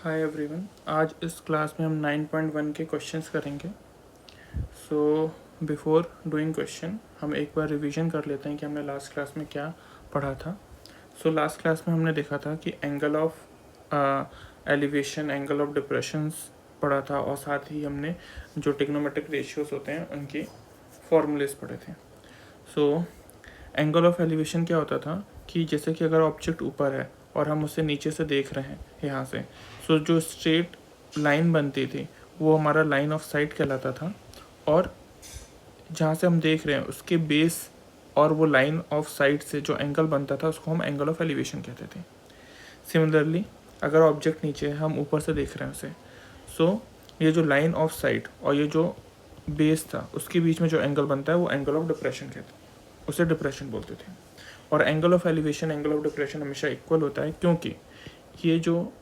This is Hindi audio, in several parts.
हाय एवरीवन, आज इस क्लास में हम 9.1 के क्वेश्चंस करेंगे। सो बिफोर डूइंग क्वेश्चन हम एक बार रिवीजन कर लेते हैं कि हमने लास्ट क्लास में क्या पढ़ा था। सो लास्ट क्लास में हमने देखा था कि angle of elevation, angle of depressions पढ़ा था और साथ ही हमने जो ट्रिग्नोमेट्रिक रेशियोज होते हैं उनके फॉर्मूलेस पढ़े थे। सो एंगल ऑफ एलिवेशन क्या होता था कि जैसे कि अगर ऑब्जेक्ट ऊपर है और हम उसे नीचे से देख रहे हैं यहाँ से, सो जो स्ट्रेट लाइन बनती थी वो हमारा लाइन ऑफ साइट कहलाता था, और जहाँ से हम देख रहे हैं उसके बेस और वो लाइन ऑफ साइट से जो एंगल बनता था उसको हम एंगल ऑफ एलिवेशन कहते थे। सिमिलरली अगर ऑब्जेक्ट नीचे है, हम ऊपर से देख रहे हैं उसे, सो ये जो लाइन ऑफ साइट और ये जो बेस था उसके बीच में जो एंगल बनता है वो एंगल ऑफ डिप्रेशन कहते हैं, उसे डिप्रेशन बोलते थे। और angle of elevation, angle of depression हमेशा इक्वल होता है, क्योंकि ये जो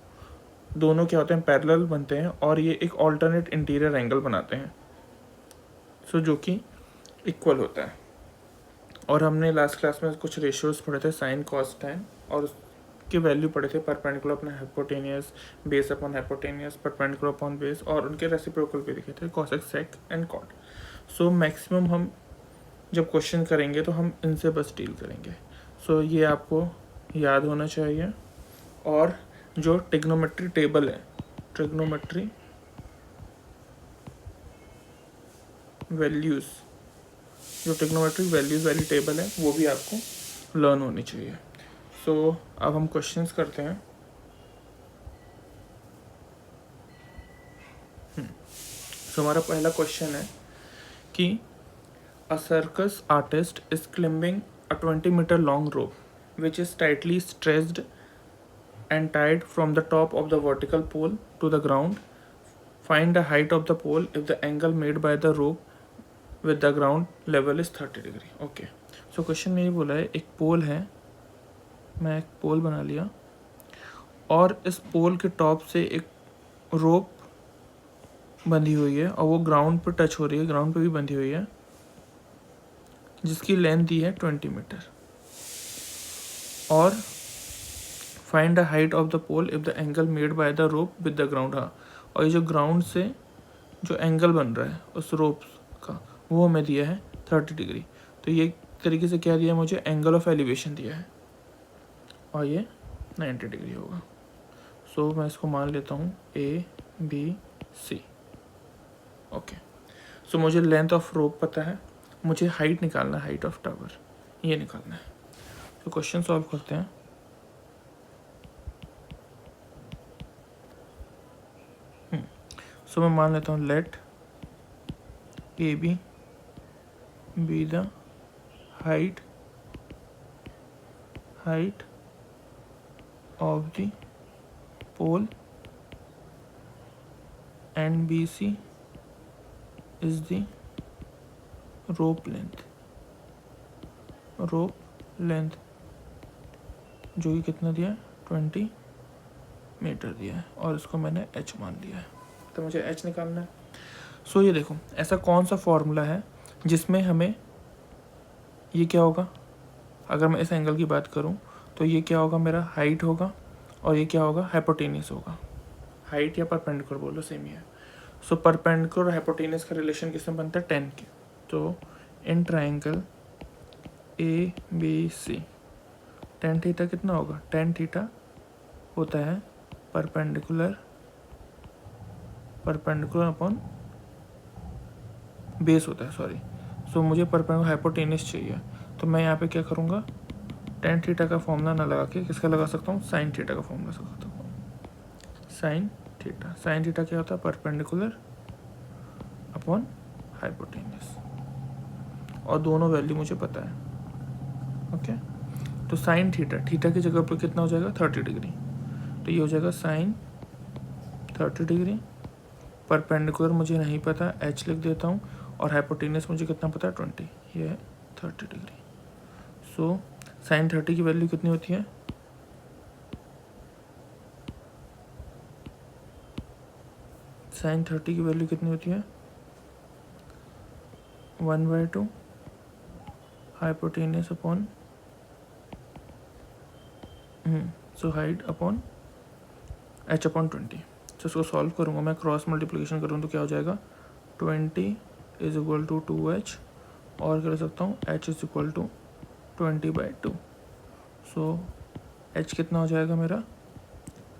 दोनों क्या होते हैं, पैरेलल बनते हैं और ये एक ऑल्टरनेट इंटीरियर एंगल बनाते हैं, सो जो कि इक्वल होता है। और हमने लास्ट क्लास में कुछ रेशियोज पढ़े थे, साइन कॉस टैन, और उसके वैल्यू पढ़े थे perpendicular upon hypotenuse, base upon hypotenuse, perpendicular upon base, और उनके रेसिप्रोकल भी दिखे थे, cosec, sec and cot. So maximum हम जब क्वेश्चन करेंगे तो हम इनसे बस डील करेंगे। सो ये आपको याद होना चाहिए। और जो ट्रिग्नोमेट्री टेबल है, ट्रिग्नोमेट्री वैल्यूज़, जो ट्रिग्नोमेट्रिक वैल्यूज़ वाली टेबल है वो भी आपको लर्न होनी चाहिए। सो अब हम क्वेश्चंस करते हैं। सो हमारा पहला क्वेश्चन है कि अ circus artist is climbing a 20-meter long rope which is tightly stretched and tied from the top of the vertical pole to the ground. Find the height of the pole if the angle made by the rope with the ground level is 30 degree. Okay, so question में ये बोला है, एक पोल है, मैं एक पोल बना लिया और इस पोल के टॉप से एक रोप बंधी हुई है और वो ग्राउंड पर टच हो रही है, ग्राउंड पे भी बंधी हुई है, जिसकी लेंथ दी है 20 मीटर। और find the height of the pole if the angle made by the rope with the ground. हाँ, और ये जो ग्राउंड से जो एंगल बन रहा है उस रोप का, वो हमें दिया है 30 डिग्री। तो ये तरीके से क्या दिया है मुझे, एंगल ऑफ एलिवेशन दिया है, और ये 90 डिग्री होगा। सो मैं इसको मान लेता हूँ ABC। ओके, सो मुझे लेंथ ऑफ रोप पता है, मुझे हाइट निकालना है, हाइट ऑफ टावर ये निकालना है। तो क्वेश्चन सॉल्व करते हैं। सो मैं मान लेता हूँ let AB be the height of the pole and BC is the rope length, जो कि कितना दिया है, 20 मीटर दिया है, और इसको मैंने H मान लिया है, तो मुझे H निकालना है। सो ये देखो, ऐसा कौन सा फॉर्मूला है जिसमें हमें ये क्या होगा, अगर मैं इस एंगल की बात करूं तो ये क्या होगा, मेरा हाइट होगा, और ये क्या होगा, हाइपोटेनियस होगा। हाइट या परपेंडिकुलर बोलो, सेम ही है। सो परपेंडिकुलर और हाइपोटेनियस का रिलेशन किसमें बनता है, 10 के। तो in triangle ABC tan theta कितना होगा, tan थीटा होता है परपेंडिकुलर अपॉन बेस होता है, सॉरी। सो मुझे परपेंडिकुलर हाइपोटेनियस चाहिए, तो मैं यहाँ पे क्या करूँगा, tan थीटा का फॉर्मूला ना लगा के किसका लगा सकता हूँ, sin थीटा का फॉर्मूला लगा सकता हूँ। sin थीटा क्या होता है, परपेंडिकुलर अपॉन हाइपोटेनियस, और दोनों वैल्यू मुझे पता है। ओके, तो sin थीटा की जगह पर कितना हो जाएगा, 30 डिग्री। तो ये हो जाएगा sin 30 डिग्री। परपेंडिकुलर मुझे नहीं पता, H लिख देता हूँ, और हाइपोटेनियस मुझे कितना पता है, 20, ये है 30 डिग्री। सो sin 30 की वैल्यू कितनी होती है, sin 30 की वैल्यू कितनी होती है, 1/2 hypotenuse upon so height upon h/20। तो इसको सॉल्व करूँगा मैं, क्रॉस मल्टीप्लिकेशन करूँ तो क्या हो जाएगा 20 = 2h, और क्या कर सकता हूँ h = 20/2। सो h कितना हो जाएगा मेरा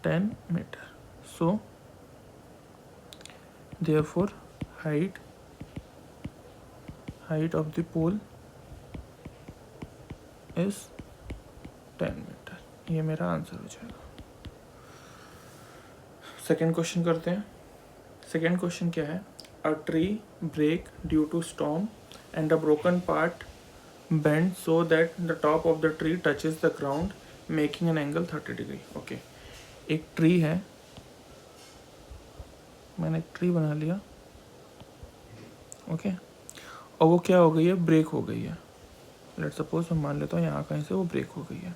10 metre. So therefore height of the pole is 10 metre. ये मेरा आंसर हो जाएगा। सेकेंड क्वेश्चन करते हैं। सेकेंड क्वेश्चन क्या है, a tree break due to storm and a broken part bend so that the top of the tree touches the ground making an angle 30 degree. Okay, एक ट्री है, मैंने एक ट्री बना लिया, ओके, और वो क्या हो गई है, ब्रेक हो गई है। लेट सपोज मैं मान लेता हूँ यहाँ कहीं से वो ब्रेक हो गई है,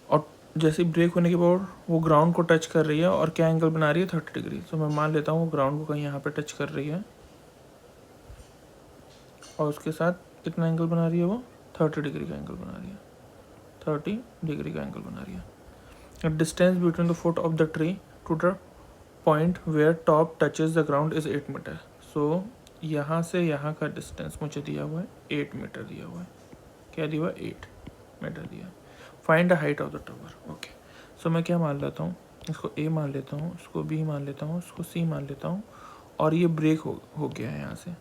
और जैसे ब्रेक होने के बाद वो ग्राउंड को टच कर रही है और क्या एंगल बना रही है 30 डिग्री। तो मैं मान लेता हूँ वो ग्राउंड को कहीं यहाँ पे टच कर रही है और उसके साथ कितना एंगल बना रही है वो 30 डिग्री का एंगल बना रही है, 30 डिग्री का एंगल बना रही है। Distance between the foot of the tree to the point where top touches the ground is 8 meter. सो यहाँ से यहाँ का डिस्टेंस मुझे दिया हुआ है 8 मीटर दिया हुआ है। क्या दिया हुआ है 8 मीटर दिया है। Find the height of the tower. Okay, so मैं क्या मान लेता हूँ, इसको ए मान लेता हूँ, इसको बी मान लेता हूँ, इसको सी मान लेता हूँ, और ये ब्रेक हो गया है यहाँ से।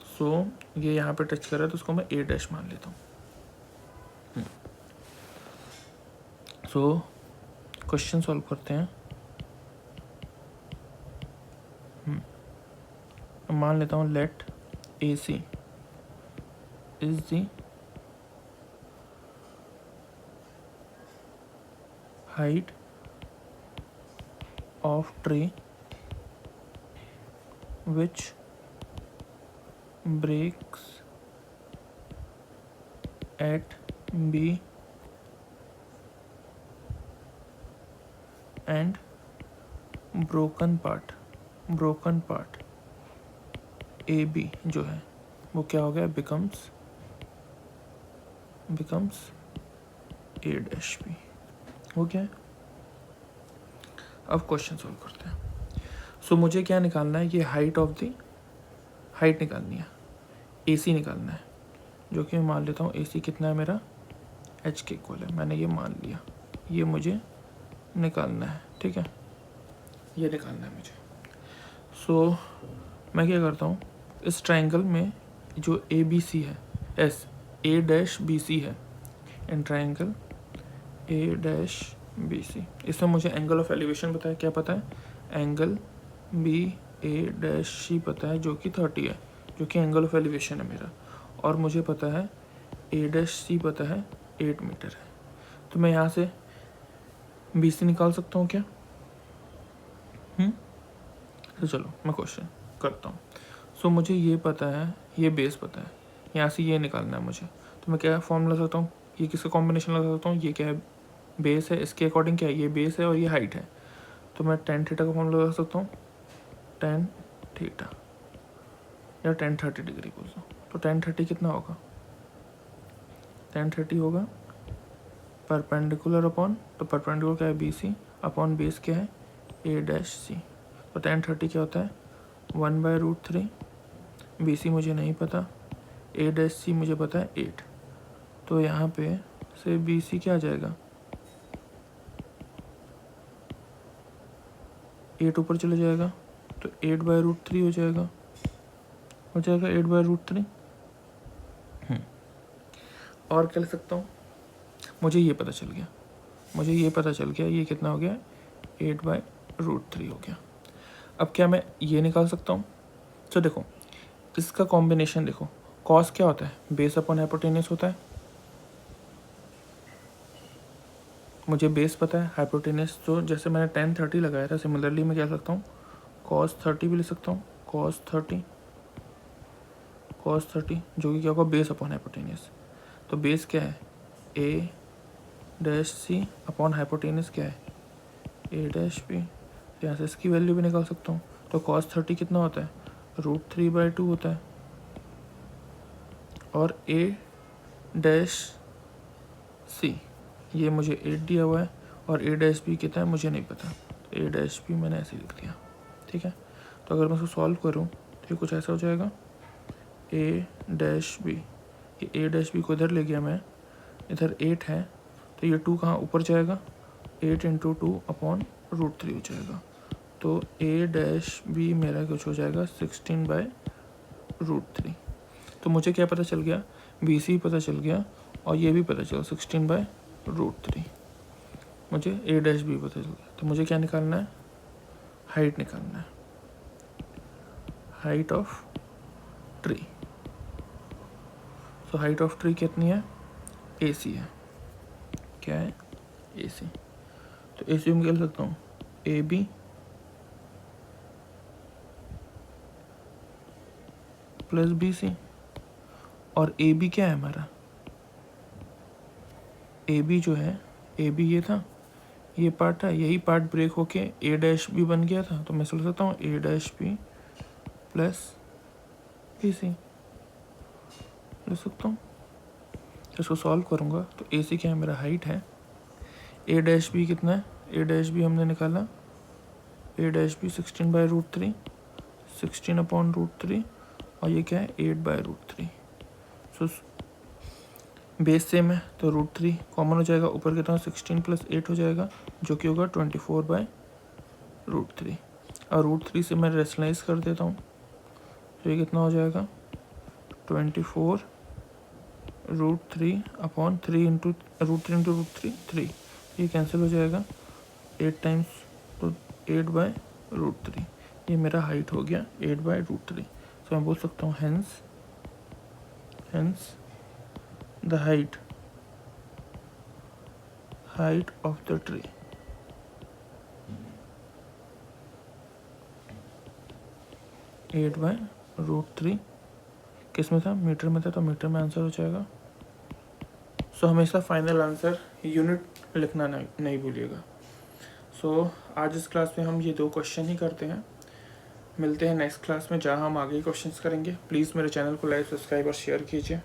सो ये यहाँ पे टच कर रहा है तो उसको मैं ए डैश मान लेता हूँ। सो क्वेश्चन सॉल्व करते हैं। मान लेता हूँ let A C is the height of tree which breaks at B and broken part AB जो है वो क्या हो गया, becomes A dash B हो गया है। अब क्वेश्चन सॉल्व करते हैं। सो मुझे क्या निकालना है, ये हाइट निकालनी है, AC निकालना है, जो कि मैं मान लेता हूँ AC कितना है मेरा h के इक्वल है। मैंने ये मान लिया, ये मुझे निकालना है, ठीक है, ये निकालना है मुझे। सो मैं क्या करता हूँ, इस ट्रायंगल में जो ABC है A डैश BC है, in triangle A dash BC, इसमें मुझे एंगल ऑफ एलिवेशन पता है, क्या पता है, एंगल BA डैश C पता है जो कि 30 है, जो कि एंगल ऑफ एलिवेशन है मेरा, और मुझे पता है A डैश C पता है 8 मीटर है। तो मैं यहाँ से BC निकाल सकता हूँ क्या? तो चलो मैं क्वेश्चन करता हूँ। सो मुझे ये पता है, ये बेस पता है, यहाँ से ये निकालना है मुझे। तो मैं क्या फॉर्म लगा सकता हूँ, ये किसका कॉम्बिनेशन लगा सकता हूँ, ये क्या है बेस है, इसके अकॉर्डिंग क्या है, ये बेस है और ये हाइट है। तो मैं tan थीटा का फॉर्म लगा सकता हूँ, tan थीटा या tan 30 डिग्री बोल दो। तो tan 30 कितना होगा, tan 30 होगा परपेंडिकुलर अपॉन, तो परपेंडिकुलर क्या है BC अपॉन बेस क्या है A डैश C। तो tan 30 क्या होता है 1/√3, BC मुझे नहीं पता, A डैश C मुझे पता है 8। तो यहाँ पे से BC क्या आ जाएगा, 8 ऊपर चले जाएगा तो 8/√3 हो जाएगा 8/√3। और क्या लिख सकता हूँ, मुझे ये पता चल गया, ये कितना हो गया 8/√3 हो गया। अब क्या मैं ये निकाल सकता हूँ। तो देखो इसका कॉम्बिनेशन देखो, कॉस क्या होता है, बेस अपॉन हाइपोटेन्यूस होता है, मुझे बेस पता है, हाइपोटेन्यूस तो जैसे मैंने tan 30 लगाया था, सिमिलरली मैं क्या सकता हूँ cos 30 भी ले सकता हूँ, cos 30 जो कि क्या होगा बेस अपॉन हाइपोटेन्यूस। तो बेस क्या है A dash C upon hypotenuse क्या है A डैश B। यहाँ से इसकी वैल्यू भी निकाल सकता हूँ। तो cos 30 कितना होता है √3/2 होता है, और A डैश C ये मुझे 8 दिया हुआ है, और ए डैश बी कितना है मुझे नहीं पता, ए डैश बी मैंने ऐसे लिख दिया, ठीक है। तो अगर मैं उसको सॉल्व करूँ तो ये कुछ ऐसा हो जाएगा, ए डैश बी, ये ए डैश बी को इधर ले गया मैं, इधर 8 है तो ये 2 कहाँ ऊपर जाएगा, 8 इंटू 2/√3 हो जाएगा। तो ए डैश बी मेरा कुछ हो जाएगा 16/√3। तो मुझे क्या पता चल गया, बी सी पता चल गया और ये भी पता चला 16/√3, मुझे ए डैश बी पता चल गया। तो मुझे क्या निकालना है, हाइट निकालना है, हाइट ऑफ ट्री। तो हाइट ऑफ ट्री कितनी है, ए सी है, क्या है, ए सी। तो ए सी में निकाल सकता हूँ A B plus B C, और ए बी क्या है हमारा, ए बी जो है, ए बी ये था, ये पार्ट है, यही पार्ट ब्रेक होके ए डैश बी बन गया था। तो मैं सोच सकता हूँ A dash B plus B C लिख सकता हूँ। इसको सॉल्व करूँगा तो ए सी क्या है मेरा, हाइट है, ए डैश बी कितना है, ए डैश बी हमने निकाला, ए डैश बी 16/√3, 16/√3, और ये क्या है 8/√3। सो बेस सेम है तो √3 कॉमन हो जाएगा, ऊपर कितना 16 + 8 हो जाएगा जो कि होगा 24/√3, और √3 से मैं रेशनलाइज कर देता हूँ तो ये कितना हो जाएगा 24√3/3 इंटू √3 3, ये कैंसिल हो जाएगा, 8 टाइम्स तो 8/√3, ये मेरा हाइट हो गया 8/√3। तो मैं बोल सकता हूँ hence the height of the tree (8/√3) किस में था, मीटर में था, तो मीटर में आंसर हो जाएगा। सो हमेशा फाइनल आंसर यूनिट लिखना नहीं भूलिएगा। सो आज इस क्लास में हम ये 2 क्वेश्चन ही करते हैं, मिलते हैं नेक्स्ट क्लास में जहाँ हम आगे क्वेश्चंस करेंगे। प्लीज़ मेरे चैनल को लाइक, सब्सक्राइब और शेयर कीजिए।